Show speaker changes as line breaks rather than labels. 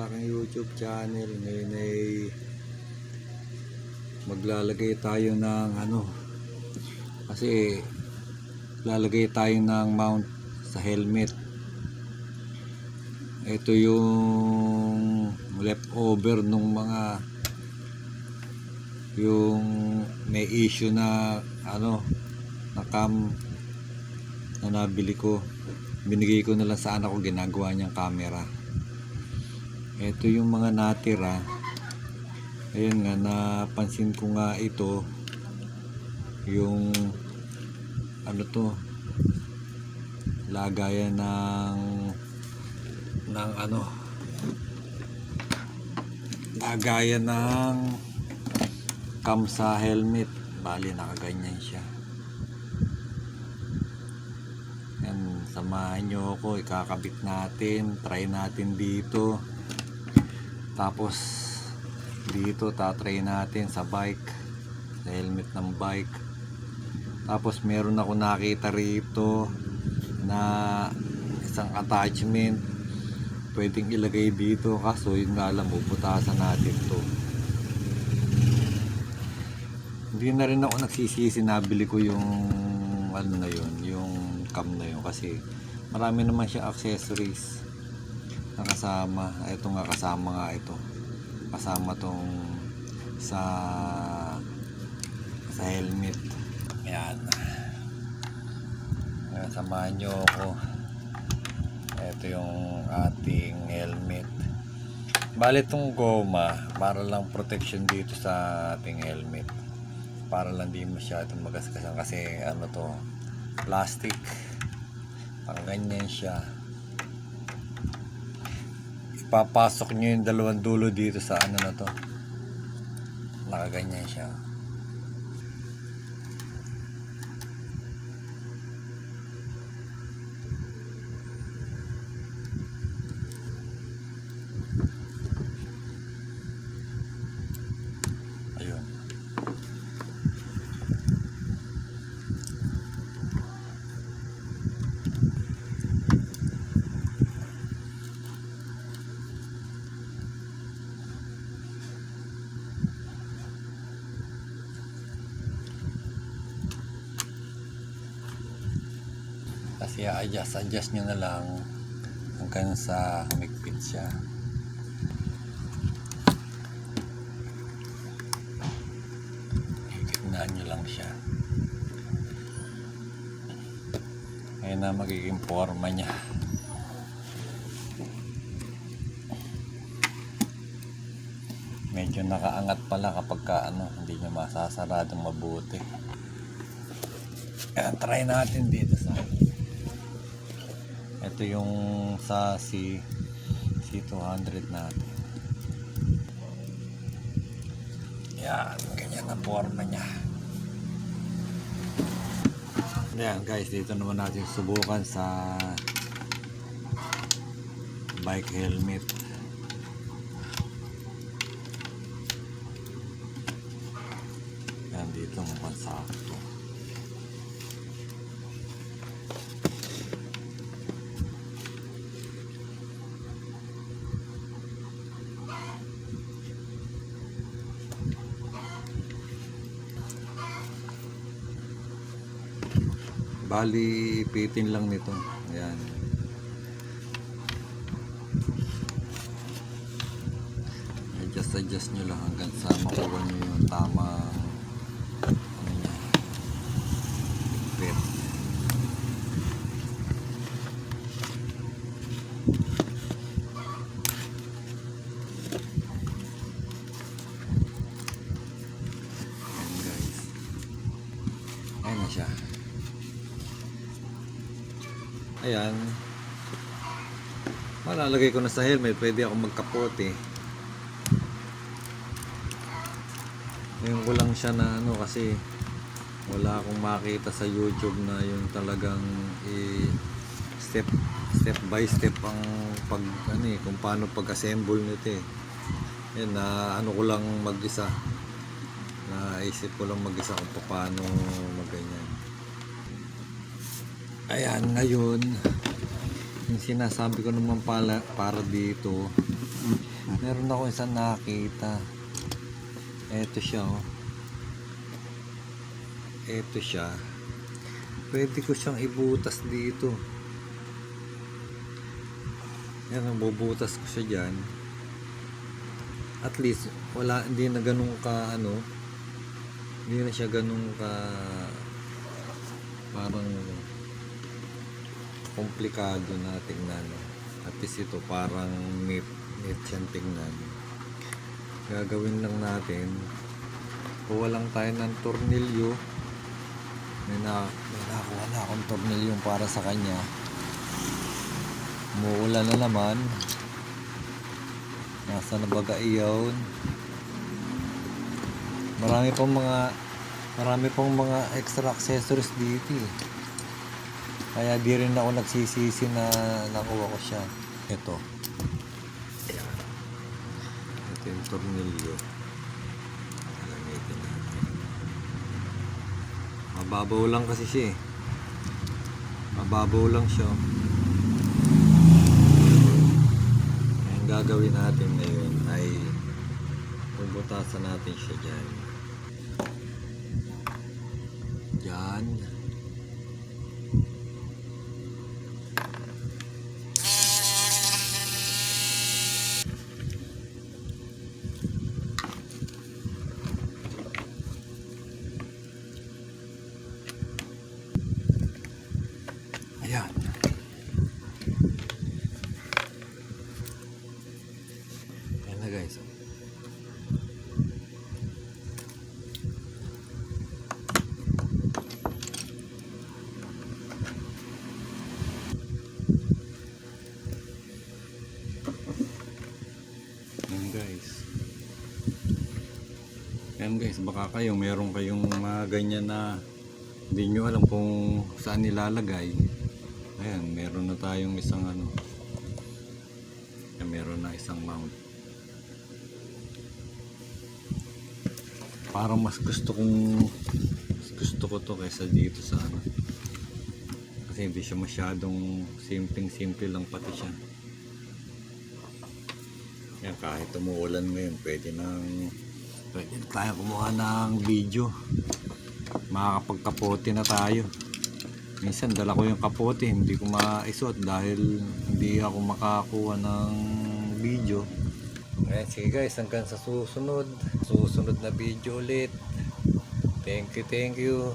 aking YouTube channel. Ngayon ay maglalagay tayo ng kasi lalagay tayo ng mount sa helmet. Ito yung leftover nung mga yung may issue na na cam na nabili ko. Binigay ko na lang sa anak ko, ginagawa niyang camera. Ito yung mga natira. Ayun nga, napansin ko nga ito yung lagayan lagayan ng cam sa helmet. Bali nakaganyan siya. Yan, samahan nyo ako, ikakabit natin, try natin dito, tapos dito tatry natin sa bike, sa helmet ng bike. Tapos meron ako nakita rito na isang attachment pwedeng ilagay dito, kaso yun nga lang, bubutasan natin to. Hindi na rin ako nagsisisi, nabili ko yung yung cam na yun, kasi marami naman siya accessories na kasama. Ito nga, kasama tong sa helmet. Ayan, samahan nyo ako. Ito yung ating helmet. Bali itong goma para lang protection dito sa ating helmet, para lang di masyadong magasgasan, kasi plastic, parang ganyan siya. Ipapasok nyo yung dalawang dulo dito sa nakaganyan siya. Ayun. Kasi adjust nyo na lang hanggang sa humigpit siya. Tignan nyo lang siya. Ngayon na magiging forma niya. Medyo nakaangat pala kapag hindi nyo masasaradong mabuti. Kaya try natin dito sa ito yung sa C200 natin. Yan, ganyan na forma niya. Yan guys, dito naman natin subukan sa bike helmet. Yan, dito mukhang sakto. Bali, pitin lang nito. Ayan. Adjust nyo lang hanggang sa makuha nyo yung tamang fit. Ayan guys. Ayan na siya. Ayan, malalagay ko na sa helmet, pwede ako magkapote. Ngayon ko lang siya na kasi wala akong makita sa YouTube na yung talagang step by step ang kung paano pag-assemble nito Yan, ko lang mag-isa, naisip ko lang mag-isa kung paano magganyan. Ayan, ngayon yung sinasabi ko naman para dito, Meron ako isang nakita. Eto siya oh. Eto siya. Pwede ko siyang ibutas dito. Yan, bubutas ko siya dyan. At least, hindi na ganun ka, hindi na siya ganun ka, parang, komplikado na tingnan. At least ito, parang neat siyang tingnan. Gagawin lang natin, kuha lang tayo ng tornilyo. May nakuha na akong tornilyo para sa kanya. Umuulan na naman. Nasa na baga iyon. Marami pang mga extra accessories dito eh. Kaya di rin ako nagsisisi na nakuha ko siya. Ito. Ayan. Ito yung tornilyo. Gamitin natin. Mababaw lang kasi siya eh. Mababaw lang siya. Ang gagawin natin ngayon ay bubutasan natin siya dyan. Dyan. Ayan. Ayan na guys. Ayan guys, baka meron kayong mga ganyan na hindi nyo alam kung saan nilalagay. Ayan, meron na tayong isang ayan, meron na isang mount. Parang mas gusto ko to kaysa dito sa kasi hindi siya masyadong simple lang pati siya. Yan, kahit umuulan ngayon pwede tayo kumuha ng video. Makakapagkapote na tayo. Minsan dala ko yung kapote, hindi ko maisuot dahil hindi ako makakuha ng video. Ayan, sige guys, hanggang sa susunod na video ulit. Thank you.